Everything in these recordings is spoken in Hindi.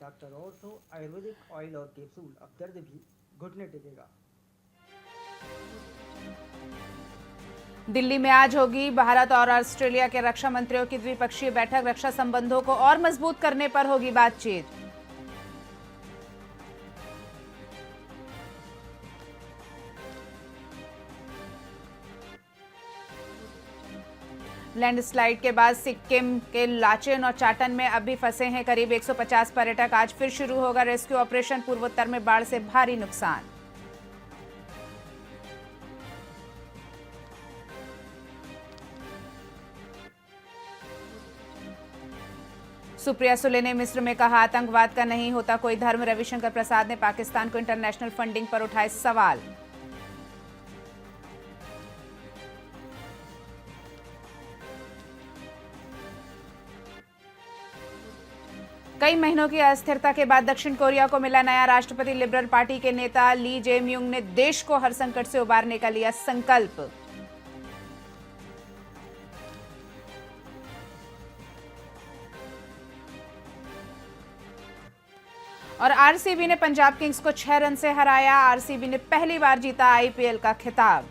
डॉक्टर ऑर्थो आयुर्वेदिक ऑयल और कैप्सूल, अब दर्द भी घुटने टेकेगा। दिल्ली में आज होगी भारत और ऑस्ट्रेलिया के रक्षा मंत्रियों की द्विपक्षीय बैठक। रक्षा संबंधों को और मजबूत करने पर होगी बातचीत। लैंडस्लाइड के बाद सिक्किम के लाचेन और चाटन में अब भी फंसे हैं करीब 150 पर्यटक। आज फिर शुरू होगा रेस्क्यू ऑपरेशन। पूर्वोत्तर में बाढ़ से भारी नुकसान। सुप्रिया सुले ने मिस्र में कहा, आतंकवाद का नहीं होता कोई धर्म। रविशंकर प्रसाद ने पाकिस्तान को इंटरनेशनल फंडिंग पर उठाए सवाल। कई महीनों की अस्थिरता के बाद दक्षिण कोरिया को मिला नया राष्ट्रपति। लिबरल पार्टी के नेता ली जे-म्यूंग ने देश को हर संकट से उबारने का लिया संकल्प। और आरसीबी ने पंजाब किंग्स को 6 रन से हराया। आरसीबी ने पहली बार जीता आईपीएल का खिताब।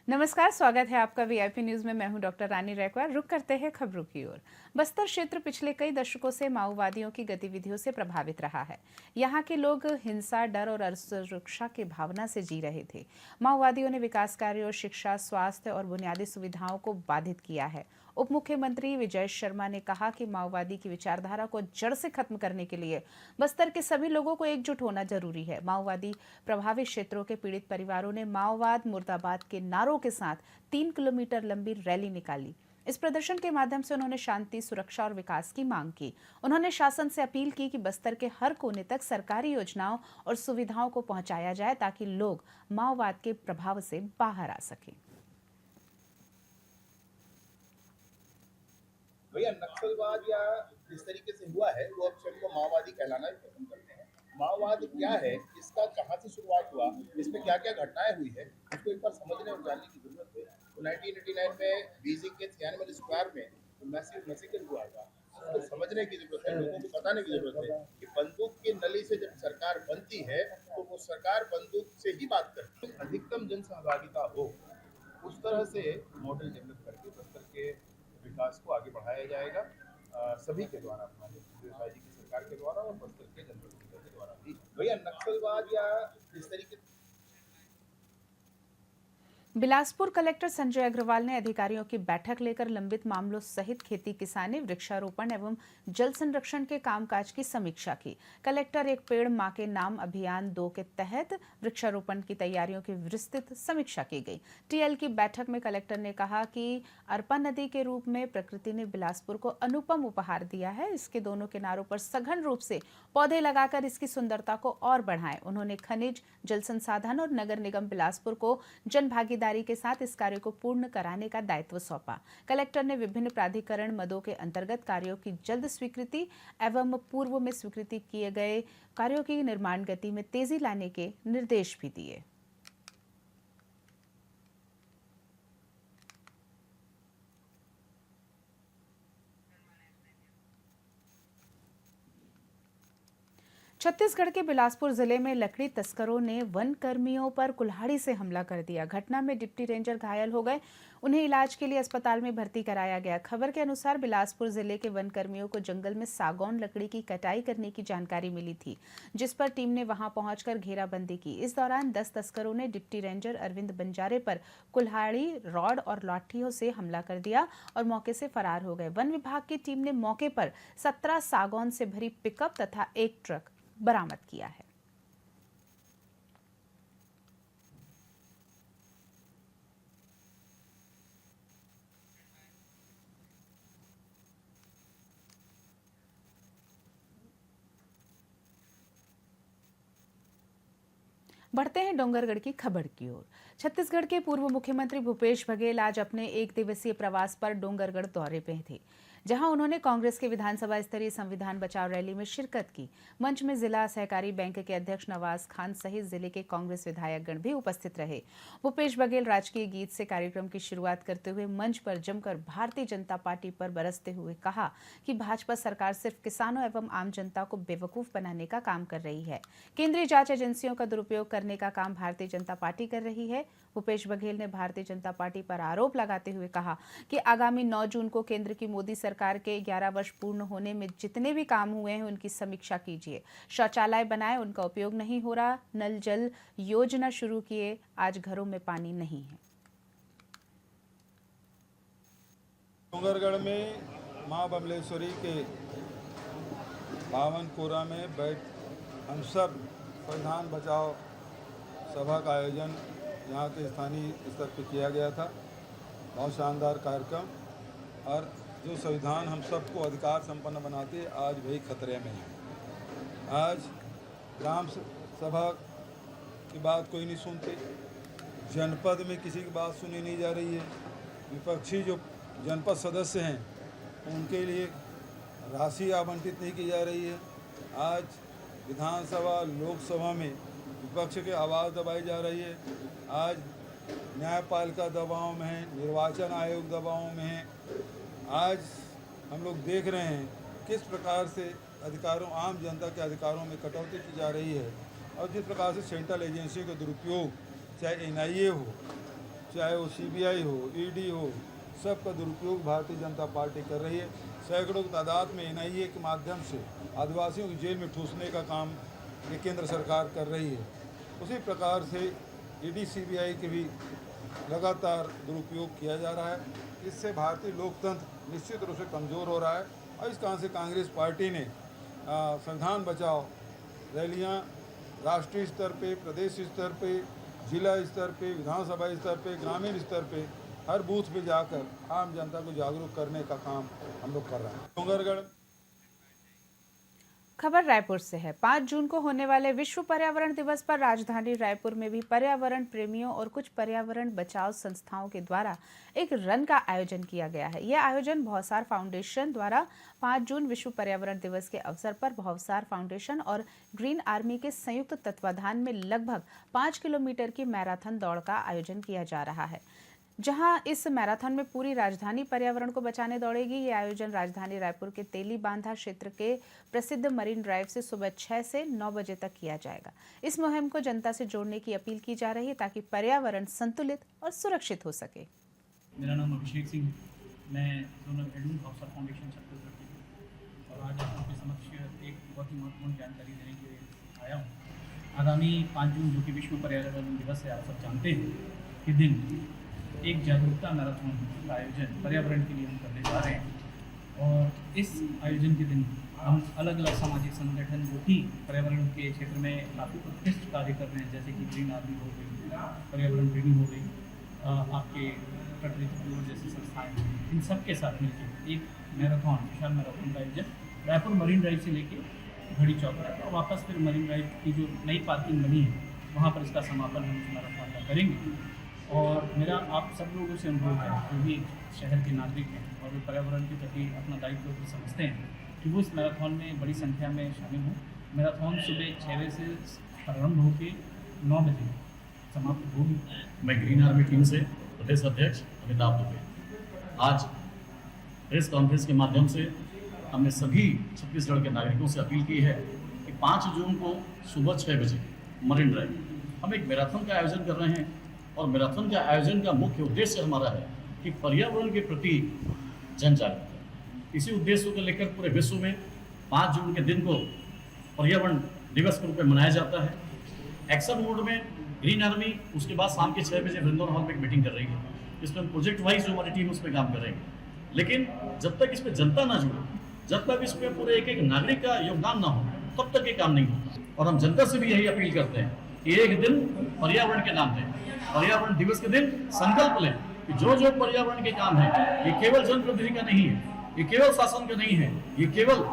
नमस्कार, स्वागत है आपका वीआईपी न्यूज में। मैं हूं डॉक्टर रानी रैकवार। रुक करते हैं खबरों की ओर। बस्तर क्षेत्र पिछले कई दशकों से माओवादियों की गतिविधियों से प्रभावित रहा है। यहाँ के लोग हिंसा, डर और असुरक्षा की भावना से जी रहे थे। माओवादियों ने विकास कार्यों, शिक्षा, स्वास्थ्य और बुनियादी सुविधाओं को बाधित किया है। उप मुख्यमंत्री विजय शर्मा ने कहा कि माओवादी की विचारधारा को जड़ से खत्म करने के लिए बस्तर के सभी लोगों को एकजुट होना जरूरी है। माओवादी प्रभावित क्षेत्रों के पीड़ित परिवारों ने माओवाद मुर्दाबाद के नारों के साथ 3 किलोमीटर लंबी रैली निकाली। इस प्रदर्शन के माध्यम से उन्होंने शांति, सुरक्षा और विकास की मांग की। उन्होंने शासन से अपील की कि बस्तर के हर कोने तक सरकारी योजनाओं और सुविधाओं को पहुंचाया जाए ताकि लोग माओवाद के प्रभाव से बाहर आ सकें। भैया, नक्सलवाद या जिस तरीके से हुआ है वो अब शब्द को माओवादी कहलाना भी पसंद करते हैं। माओवाद क्या है, इसका कहाँ से शुरुआत हुआ, इसमें क्या क्या घटनाएं हुई है, उसको एक बार समझने और जानने की जरूरत है। तो 1989 में बीजिंग के तियानवे स्क्वायर में मैसिव मैसेकर हुआ था। उसको समझने की जरूरत है, लोगों को बताने की जरूरत है कि बंदूक की नली से जब सरकार बनती है तो वो सरकार बंदूक से ही बात करती है। अधिकतम जन सहभागिता हो, उस तरह से मॉडल डेवलप करके बस्तर के विकास को आगे बढ़ाया जाएगा, सभी के द्वारा, हमारे भाई जी की सरकार के द्वारा और बस्तर के जनप्रतिनिधियों के द्वारा भी। भैया, नक्सलवाद या जिस तरीके बिलासपुर कलेक्टर संजय अग्रवाल ने अधिकारियों की बैठक लेकर लंबित मामलों सहित खेती किसानी, वृक्षारोपण एवं जल संरक्षण के कामकाज की समीक्षा की। कलेक्टर एक पेड़ मां के नाम अभियान 2 के तहत वृक्षारोपण की तैयारियों की विस्तृत समीक्षा की गई। टीएल की बैठक में कलेक्टर ने कहा कि अरपा नदी के रूप में प्रकृति ने बिलासपुर को अनुपम उपहार दिया है। इसके दोनों किनारों पर सघन रूप से पौधे लगाकर इसकी सुंदरता को और बढ़ाएं। उन्होंने खनिज, जल संसाधन और नगर निगम बिलासपुर को जन भागीदारी के साथ इस कार्य को पूर्ण कराने का दायित्व सौंपा। कलेक्टर ने विभिन्न प्राधिकरण मदों के अंतर्गत कार्यों की जल्द स्वीकृति एवं पूर्व में स्वीकृति किए गए कार्यों की निर्माण गति में तेजी लाने के निर्देश भी दिए। छत्तीसगढ़ के बिलासपुर जिले में लकड़ी तस्करों ने वन कर्मियों पर कुल्हाड़ी से हमला कर दिया। घटना में डिप्टी रेंजर घायल हो गए। उन्हें इलाज के लिए अस्पताल में भर्ती कराया गया। खबर के अनुसार बिलासपुर जिले के वन कर्मियों को जंगल में सागौन लकड़ी की कटाई करने की जानकारी मिली थी, जिस पर टीम ने वहां पहुंचकर घेराबंदी की। इस दौरान 10 तस्करों ने डिप्टी रेंजर अरविंद बंजारे पर कुल्हाड़ी, रॉड और लाठियों से हमला कर दिया और मौके से फरार हो गए। वन विभाग की टीम ने मौके पर 17 सागौन से भरी पिकअप तथा एक ट्रक बरामद किया है। बढ़ते हैं डोंगरगढ़ की खबर की ओर। छत्तीसगढ़ के पूर्व मुख्यमंत्री भूपेश बघेल आज अपने 1 दिवसीय प्रवास पर डोंगरगढ़ दौरे पे थे। जहां उन्होंने कांग्रेस के विधानसभा स्तरीय संविधान बचाओ रैली में शिरकत की। मंच में जिला सहकारी बैंक के अध्यक्ष नवाज खान सहित जिले के कांग्रेस विधायकगण भी उपस्थित रहे। भूपेश बघेल राजकीय गीत से कार्यक्रम की शुरुआत करते हुए मंच पर जमकर भारतीय जनता पार्टी पर बरसते हुए कहा कि भाजपा सरकार सिर्फ किसानों एवं आम जनता को बेवकूफ बनाने का काम कर रही है। केंद्रीय जांच एजेंसियों का दुरुपयोग करने का काम भारतीय जनता पार्टी कर रही है। भूपेश बघेल ने भारतीय जनता पार्टी पर आरोप लगाते हुए कहा कि आगामी 9 जून को केंद्र की मोदी सरकार के 11 वर्ष पूर्ण होने में जितने भी काम हुए हैं उनकी समीक्षा कीजिए। शौचालय बनाए, उनका उपयोग नहीं हो रहा। नल जल योजना शुरू किए, आज घरों में पानी नहीं है। डोंगरगढ़ में मां बमलेश्वरी के पावन कोरा में बैठ हम सब संविधान बचाओ सभा का आयोजन यहाँ के स्थानीय स्तर पर किया गया था। बहुत शानदार कार्यक्रम, और जो संविधान हम सबको अधिकार संपन्न बनाते आज वही खतरे में है। आज ग्राम सभा की बात कोई नहीं सुनते, जनपद में किसी की बात सुनी नहीं जा रही है। विपक्षी जो जनपद सदस्य हैं उनके लिए राशि आवंटित नहीं की जा रही है। आज विधानसभा लोकसभा में विपक्ष की आवाज़ दबाई जा रही है। आज न्यायपालिका दबाव में है, निर्वाचन आयोग दबाव में है। आज हम लोग देख रहे हैं किस प्रकार से अधिकारों, आम जनता के अधिकारों में कटौती की जा रही है, और जिस प्रकार से सेंट्रल एजेंसियों का दुरुपयोग, चाहे NIA हो, चाहे वो CBI हो, ED हो, सबका दुरुपयोग भारतीय जनता पार्टी कर रही है। सैकड़ों की तादाद में NIA के माध्यम से आदिवासियों की जेल में ठूसने का काम ये केंद्र सरकार कर रही है। उसी प्रकार से ED CBI के भी लगातार दुरुपयोग किया जा रहा है। इससे भारतीय लोकतंत्र निश्चित रूप से कमज़ोर हो रहा है, और इस कारण से कांग्रेस पार्टी ने संविधान बचाओ रैलियां राष्ट्रीय स्तर पे, प्रदेश स्तर पे, जिला स्तर पे, विधानसभा स्तर पे, ग्रामीण स्तर पे, हर बूथ पे जाकर आम जनता को जागरूक करने का काम हम लोग कर रहे हैं। डोंगरगढ़ खबर रायपुर से है। 5 जून को होने वाले विश्व पर्यावरण दिवस पर राजधानी रायपुर में भी पर्यावरण प्रेमियों और कुछ पर्यावरण बचाव संस्थाओं के द्वारा एक रन का आयोजन किया गया है। यह आयोजन भवसार फाउंडेशन द्वारा 5 जून विश्व पर्यावरण दिवस के अवसर पर भवसार फाउंडेशन और ग्रीन आर्मी के संयुक्त तत्वाधान में लगभग 5 किलोमीटर की मैराथन दौड़ का आयोजन किया जा रहा है, जहां इस मैराथन में पूरी राजधानी पर्यावरण को बचाने दौड़ेगी। ये आयोजन राजधानी रायपुर के तेली बांधा क्षेत्र के प्रसिद्ध मरीन ड्राइव से सुबह 6 से 9 बजे तक किया जाएगा। इस मुहिम को जनता से जोड़ने की अपील की जा रही है ताकि पर्यावरण संतुलित और सुरक्षित हो सके। मेरा नाम अभिषेक सिंह, मैं जोनल हेड हूँ भवसार फाउंडेशन छत्तीसगढ़ की, और आज आप लोगों के समक्ष एक बहुत ही महत्वपूर्ण जानकारी देने के लिए आया हूँ। आगामी 5 जून जो कि विश्व पर्यावरण दिवस है, आप सब जानते हैं कि दिन एक जागरूकता मैराथन का आयोजन पर्यावरण के लिए हम करने जा रहे हैं। और इस आयोजन के दिन हम अलग अलग सामाजिक संगठन जो कि पर्यावरण के क्षेत्र में काफ़ी उत्कृष्ट कार्य कर रहे हैं, जैसे कि ग्रीन आर्मी हो गई, पर्यावरण प्रेमी हो गई, आपके प्रकृति जैसी संस्थाएं, इन सब के साथ मिलकर एक मैराथन, विशाल मैराथन का आयोजन रायपुर मरीन ड्राइव से लेकर घड़ी चौक तक, और वापस फिर मरीन ड्राइव की जो नई पार्किंग बनी है वहाँ पर इसका समापन हम इस मैराथन का करेंगे। और मेरा आप सब लोगों से अनुरोध है, जो भी शहर के नागरिक हैं और जो पर्यावरण के प्रति अपना दायित्व भी समझते हैं, कि वो इस मैराथन में बड़ी संख्या में शामिल हों। मैराथन सुबह 6 बजे से प्रारंभ होकर 9 बजे समाप्त होगी। मैं ग्रीन आर्मी टीम से प्रदेश अध्यक्ष अमिताभ दुबे। आज प्रेस कॉन्फ्रेंस के माध्यम से हमने सभी छत्तीसगढ़ के नागरिकों से अपील की है कि 5 जून को सुबह 6 बजे मरीन ड्राइव हम एक मैराथन का आयोजन कर रहे हैं। और मैराथन का आयोजन का मुख्य उद्देश्य हमारा है कि पर्यावरण के प्रति जन जागरूकता। इसी उद्देश्य को लेकर पूरे विश्व में 5 जून के दिन को पर्यावरण दिवस के रूप में मनाया जाता है। एक्शन मोड में ग्रीन आर्मी उसके बाद शाम के 6 बजे वृंदावन हॉल में एक मीटिंग कर रही है, इसमें हम प्रोजेक्ट वाइज जो हमारी टीम उस पर काम करेंगे। लेकिन जब तक इसमें जनता ना जुड़े, जब तक इसमें पूरे एक नागरिक का योगदान ना हो, तब तक ये काम नहीं होता। और हम जनता से भी यही अपील करते हैं कि एक दिन पर्यावरण के नाम दें, पर्यावरण दिवस के दिन संकल्प लें कि जो जो पर्यावरण के काम है, ये केवल जनप्रतिनिधि का नहीं है, ये केवल शासन का नहीं है, ये केवल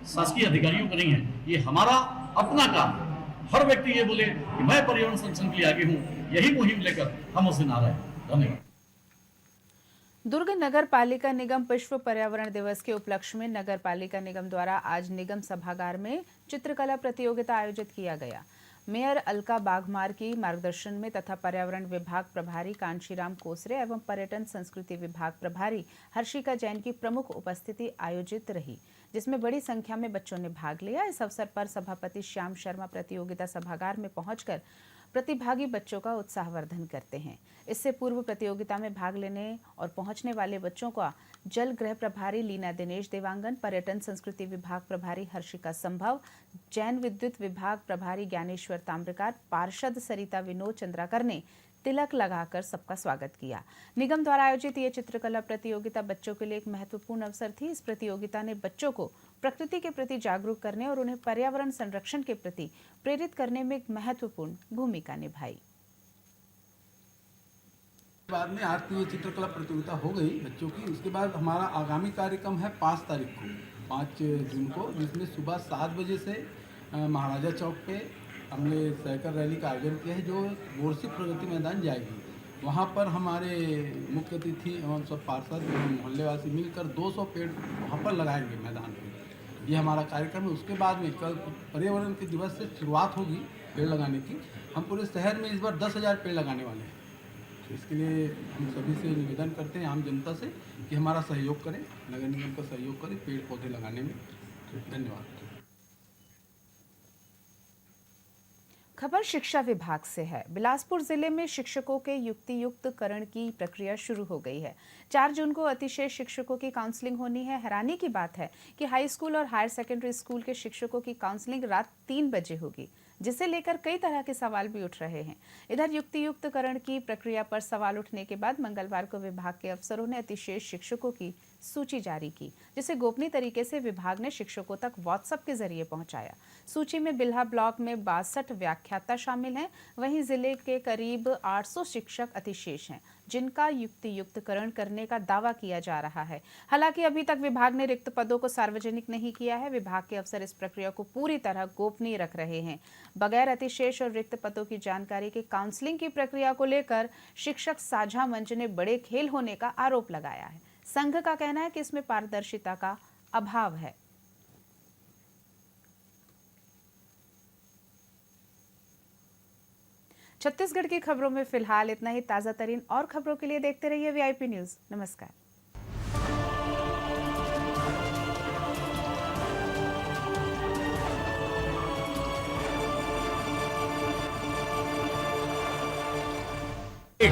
शासकीय अधिकारियों का नहीं है, ये हमारा अपना काम है। हर व्यक्ति ये बोले कि मैं पर्यावरण संरक्षण के लिए आगे हूँ, यही मुहिम लेकर हम उस दिन आ रहे हैं। धन्यवाद। दुर्ग नगर पालिका निगम विश्व पर्यावरण दिवस के उपलक्ष्य में नगर पालिका निगम द्वारा आज निगम सभागार में चित्रकला प्रतियोगिता आयोजित किया गया। मेयर अलका बाघमार की मार्गदर्शन में तथा पर्यावरण विभाग प्रभारी कांशीराम कोसरे एवं पर्यटन संस्कृति विभाग प्रभारी हर्षिका जैन की प्रमुख उपस्थिति आयोजित रही, जिसमें बड़ी संख्या में बच्चों ने भाग लिया। इस अवसर पर सभापति श्याम शर्मा प्रतियोगिता सभागार में पहुंचकर प्रतिभागी बच्चों का उत्साहवर्धन करते हैं। इससे पूर्व प्रतियोगिता में भाग लेने और पहुंचने वाले बच्चों का जल गृह प्रभारी लीना दिनेश देवांगन, पर्यटन संस्कृति विभाग प्रभारी हर्षिका संभव, जैन विद्युत विभाग प्रभारी ज्ञानेश्वर ताम्रकार, पार्षद सरिता विनोद चंद्राकर ने तिलक लगाकर सबका स्वागत किया। निगम द्वारा आयोजित ये चित्रकला प्रतियोगिता बच्चों के लिए एक महत्वपूर्ण अवसर थी। इस प्रतियोगिता ने बच्चों को प्रकृति के प्रति जागरूक करने और उन्हें पर्यावरण संरक्षण के प्रति प्रेरित करने में एक महत्वपूर्ण भूमिका निभाई। बाद में आज की ये चित्रकला प्रतियोगिता हो गई बच्चों की। उसके बाद हमारा आगामी कार्यक्रम है 5 तारीख को, 5 जून को, जिसमें सुबह 7 बजे से महाराजा चौक पे हमने साइकिल रैली का आयोजन किया है, जो बोरसी प्रगति मैदान जाएगी। वहाँ पर हमारे मुख्य अतिथि एवं सब पार्षद एवं मोहल्लेवासी मिलकर 200 पेड़ वहाँ पर लगाएंगे मैदान पे। ये हमारा कार्यक्रम है। उसके बाद में कल पर्यावरण के दिवस से शुरुआत होगी पेड़ लगाने की। हम पूरे शहर में इस बार 10,000 पेड़ लगाने वाले हैं। तो इसके लिए हम सभी से निवेदन करते हैं, आम जनता से, कि हमारा सहयोग करें, नगर निगम का सहयोग करें पेड़ पौधे लगाने में। धन्यवाद। खबर शिक्षा विभाग से है। बिलासपुर जिले में शिक्षकों के युक्तियुक्तकरण की प्रक्रिया शुरू हो गई है। 4 जून को अतिशय शिक्षकों की काउंसलिंग होनी है। हैरानी की बात है कि हाई स्कूल और हायर सेकेंडरी स्कूल के शिक्षकों की काउंसलिंग रात 3 बजे होगी, जिसे लेकर कई तरह के सवाल भी उठ रहे हैं। इधर युक्तियुक्तकरण की प्रक्रिया पर सवाल उठने के बाद मंगलवार को विभाग के अफसरों ने अतिशेष शिक्षकों की सूची जारी की, जिसे गोपनीय तरीके से विभाग ने शिक्षकों तक व्हाट्सएप के जरिए पहुंचाया। सूची में बिल्हा ब्लॉक में 62 व्याख्याता शामिल हैं। वहीं जिले के करीब 800 शिक्षक अतिशेष हैं, जिनका युक्तियुक्तकरण करने का दावा किया जा रहा है। हालांकि अभी तक विभाग ने रिक्त पदों को सार्वजनिक नहीं किया है। विभाग के अफसर इस प्रक्रिया को पूरी तरह गोपनीय रख रहे हैं। बगैर अतिशेष और रिक्त पदों की जानकारी के काउंसलिंग की प्रक्रिया को लेकर शिक्षक साझा मंच ने बड़े खेल होने का आरोप लगाया है। संघ का कहना है कि इसमें पारदर्शिता का अभाव है। छत्तीसगढ़ की खबरों में फिलहाल इतना ही। ताजा तरीन और खबरों के लिए देखते रहिए VIP न्यूज। नमस्कार।